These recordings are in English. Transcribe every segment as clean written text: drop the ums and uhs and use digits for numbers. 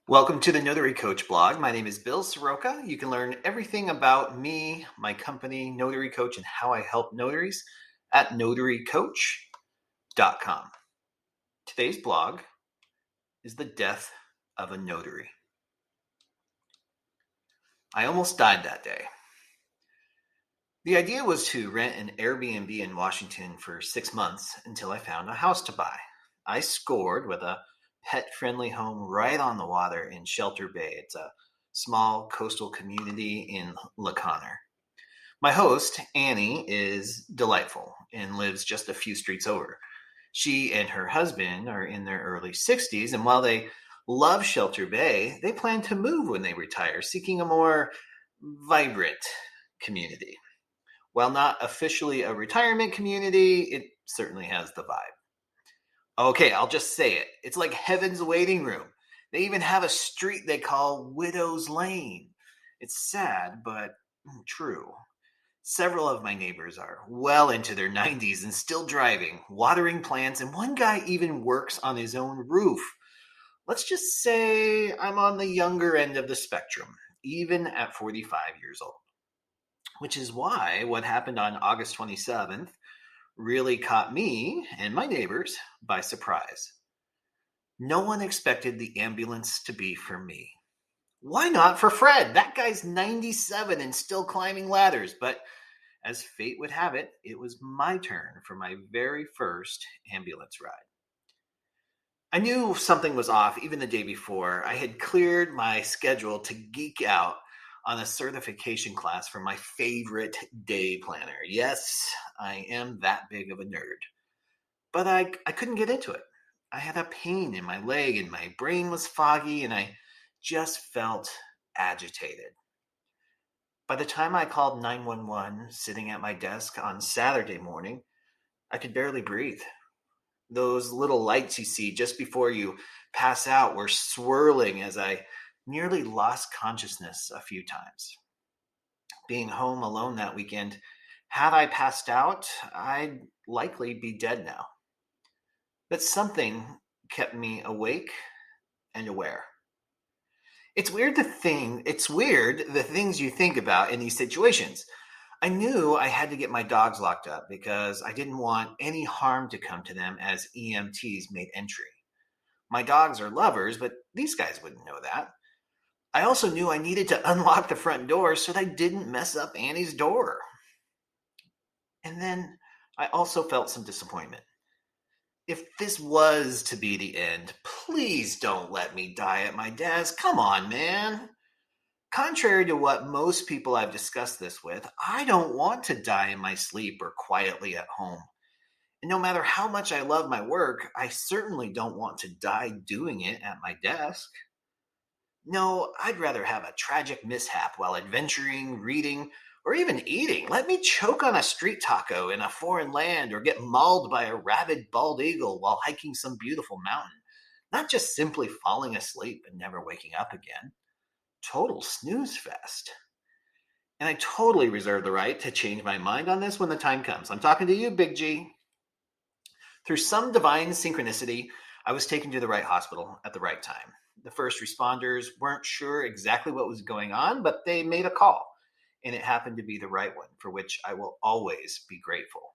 Welcome to the Notary Coach blog. My name is Bill Soroka. You can learn everything about me, my company, Notary Coach, and how I help notaries at notarycoach.com. Today's blog is the death of a notary. I almost died that day. The idea was to rent an Airbnb in Washington for 6 months until I found a house to buy. I scored with a pet-friendly home right on the water in Shelter Bay. It's a small coastal community in La Conner. My host, Annie, is delightful and lives just a few streets over. She and her husband are in their early 60s, and while they love Shelter Bay, they plan to move when they retire, seeking a more vibrant community. While not officially a retirement community, it certainly has the vibe. Okay, I'll just say it. It's like heaven's waiting room. They even have a street they call Widow's Lane. It's sad, but true. Several of my neighbors are well into their 90s and still driving, watering plants, and one guy even works on his own roof. Let's just say I'm on the younger end of the spectrum, even at 45 years old. Which is why what happened on August 27th really caught me and my neighbors by surprise. No one expected the ambulance to be for me. Why not for Fred? That guy's 97 and still climbing ladders, but as fate would have it, it was my turn for my very first ambulance ride. I knew something was off even the day before. I had cleared my schedule to geek out on a certification class for my favorite day planner. Yes, I am that big of a nerd. But I couldn't get into it. I had a pain in my leg and my brain was foggy and I just felt agitated. By the time I called 911 sitting at my desk on Saturday morning, I could barely breathe. Those little lights you see just before you pass out were swirling as I nearly lost consciousness a few times. Being home alone that weekend, had I passed out, I'd likely be dead now. But something kept me awake and aware. It's weird the things you think about in these situations. I knew I had to get my dogs locked up because I didn't want any harm to come to them as EMTs made entry. My dogs are lovers, but these guys wouldn't know that. I also knew I needed to unlock the front door so that I didn't mess up Annie's door. And then I also felt some disappointment. If this was to be the end, please don't let me die at my desk. Come on, man. Contrary to what most people I've discussed this with, I don't want to die in my sleep or quietly at home. And no matter how much I love my work, I certainly don't want to die doing it at my desk. No, I'd rather have a tragic mishap while adventuring, reading, or even eating. Let me choke on a street taco in a foreign land or get mauled by a rabid bald eagle while hiking some beautiful mountain. Not just simply falling asleep and never waking up again. Total snooze fest. And I totally reserve the right to change my mind on this when the time comes. I'm talking to you, Big G. Through some divine synchronicity, I was taken to the right hospital at the right time. The first responders weren't sure exactly what was going on, but they made a call, and it happened to be the right one, for which I will always be grateful.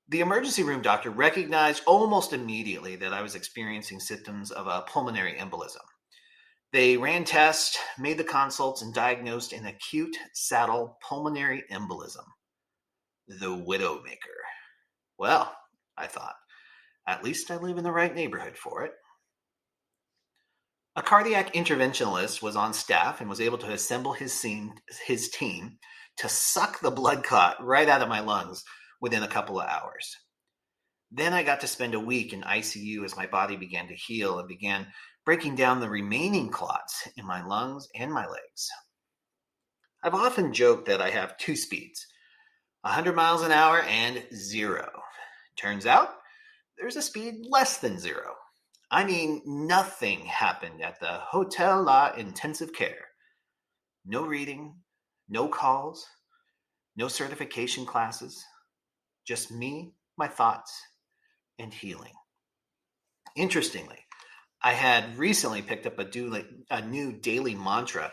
The emergency room doctor recognized almost immediately that I was experiencing symptoms of a pulmonary embolism. They ran tests, made the consults, and diagnosed an acute saddle pulmonary embolism. The Widowmaker. Well, I thought, at least I live in the right neighborhood for it. A cardiac interventionalist was on staff and was able to assemble his team to suck the blood clot right out of my lungs within a couple of hours. Then I got to spend a week in ICU as my body began to heal and began breaking down the remaining clots in my lungs and my legs. I've often joked that I have two speeds, 100 miles an hour and 0. Turns out there's a speed less than 0. I mean, nothing happened at the Hotel La Intensive Care. No reading, no calls, no certification classes, just me, my thoughts, and healing. Interestingly, I had recently picked up a new daily mantra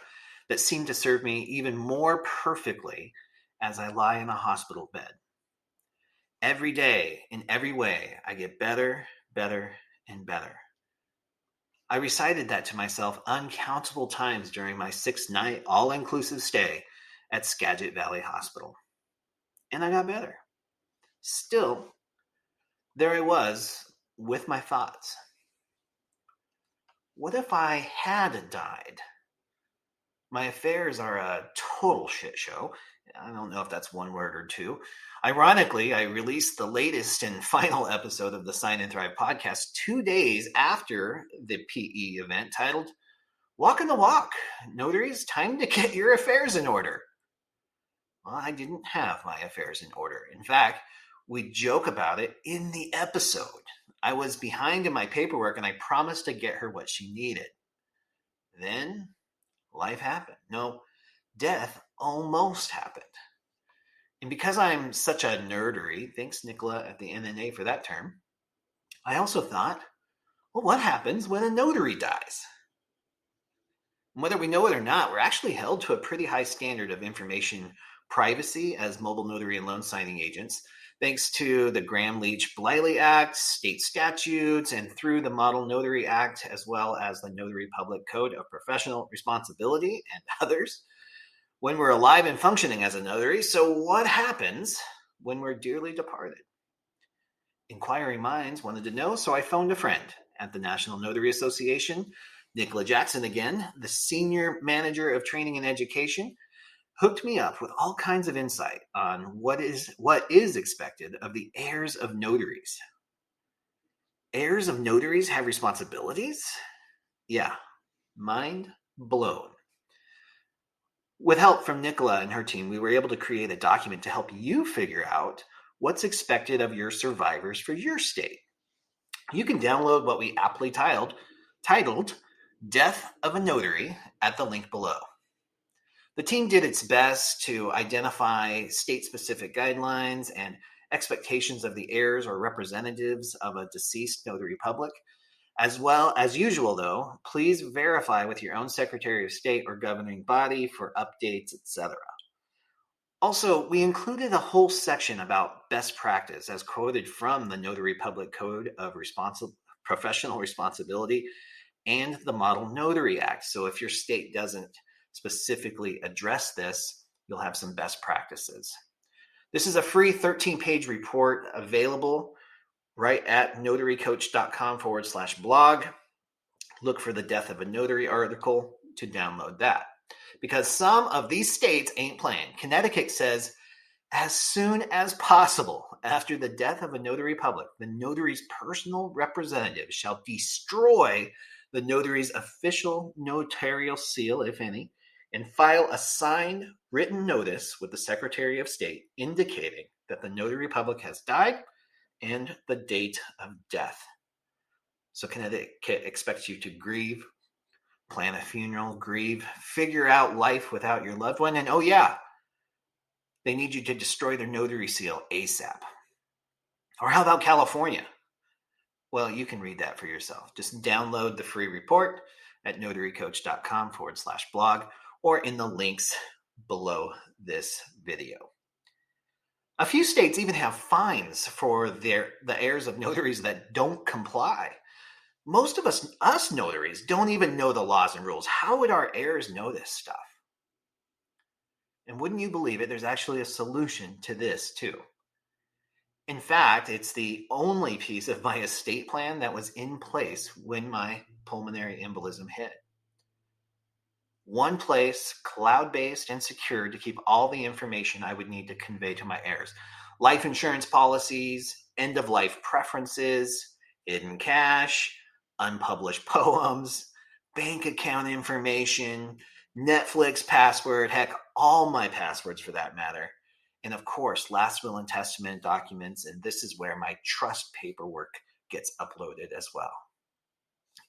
that seemed to serve me even more perfectly as I lie in a hospital bed. Every day, in every way, I get better, better, and better. I recited that to myself uncountable times during my 6-night all-inclusive stay at Skagit Valley Hospital. And I got better. Still, there I was with my thoughts. What if I had died? My affairs are a total shit show. I don't know if that's one word or two. Ironically, I released the latest and final episode of the Sign and Thrive podcast 2 days after the PE event titled Walking the Walk. Notaries, time to get your affairs in order. Well, I didn't have my affairs in order. In fact, we joke about it in the episode. I was behind in my paperwork and I promised to get her what she needed. Then life happened. No, death almost happened. And because I'm such a nerdery, thanks Nicola at the NNA for that term, I also thought, well, what happens when a notary dies? And whether we know it or not, we're actually held to a pretty high standard of information privacy as mobile notary and loan signing agents, thanks to the Graham-Leach-Bliley Act, state statutes, and through the Model Notary Act, as well as the Notary Public Code of Professional Responsibility and others, when we're alive and functioning as a notary. So what happens when we're dearly departed? Inquiring minds wanted to know, so I phoned a friend at the National Notary Association, Nicola Jackson again, the Senior Manager of Training and Education, hooked me up with all kinds of insight on what is expected of the heirs of notaries. Heirs of notaries have responsibilities? Yeah, mind blown. With help from Nicola and her team, we were able to create a document to help you figure out what's expected of your survivors for your state. You can download what we aptly titled Death of a Notary at the link below. The team did its best to identify state-specific guidelines and expectations of the heirs or representatives of a deceased notary public. As well as usual, though, please verify with your own Secretary of State or governing body for updates, etc. Also, we included a whole section about best practice as quoted from the Notary Public Code of Professional Responsibility and the Model Notary Act. So if your state doesn't specifically address this, you'll have some best practices. This is a free 13-page report available right at notarycoach.com/blog. Look for the Death of a Notary article to download that. Because some of these states ain't playing. Connecticut says, as soon as possible after the death of a notary public, the notary's personal representative shall destroy the notary's official notarial seal, if any, and file a signed written notice with the Secretary of State indicating that the notary public has died and the date of death. So Connecticut expects you to grieve, plan a funeral, grieve, figure out life without your loved one, and oh yeah, they need you to destroy their notary seal ASAP. Or how about California? Well, you can read that for yourself. Just download the free report at notarycoach.com/blog or in the links below this video. A few states even have fines for the heirs of notaries that don't comply. Most of us notaries don't even know the laws and rules. How would our heirs know this stuff? And wouldn't you believe it, there's actually a solution to this too. In fact, it's the only piece of my estate plan that was in place when my pulmonary embolism hit. One place, cloud-based and secure to keep all the information I would need to convey to my heirs. Life insurance policies, end-of-life preferences, hidden cash, unpublished poems, bank account information, Netflix password, heck, all my passwords for that matter. And of course, last will and testament documents, and this is where my trust paperwork gets uploaded as well.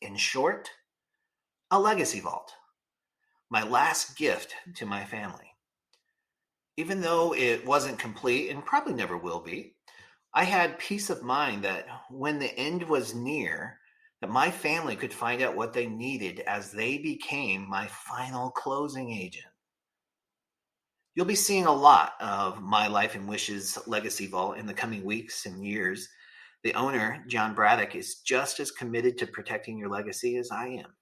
In short, a legacy vault. My last gift to my family. Even though it wasn't complete and probably never will be, I had peace of mind that when the end was near, that my family could find out what they needed as they became my final closing agent. You'll be seeing a lot of My Life and Wishes Legacy Vault in the coming weeks and years. The owner, John Braddock, is just as committed to protecting your legacy as I am.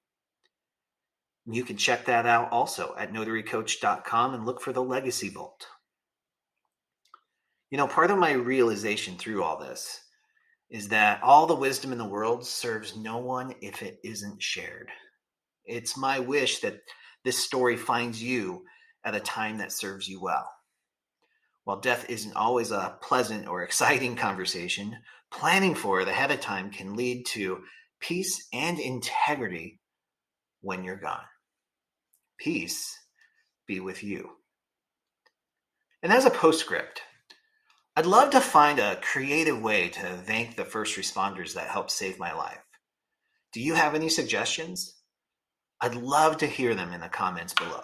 You can check that out also at notarycoach.com and look for the Legacy Vault. Part of my realization through all this is that all the wisdom in the world serves no one if it isn't shared. It's my wish that this story finds you at a time that serves you well. While death isn't always a pleasant or exciting conversation, planning for it ahead of time can lead to peace and integrity when you're gone. Peace be with you. And as a postscript, I'd love to find a creative way to thank the first responders that helped save my life. Do you have any suggestions? I'd love to hear them in the comments below.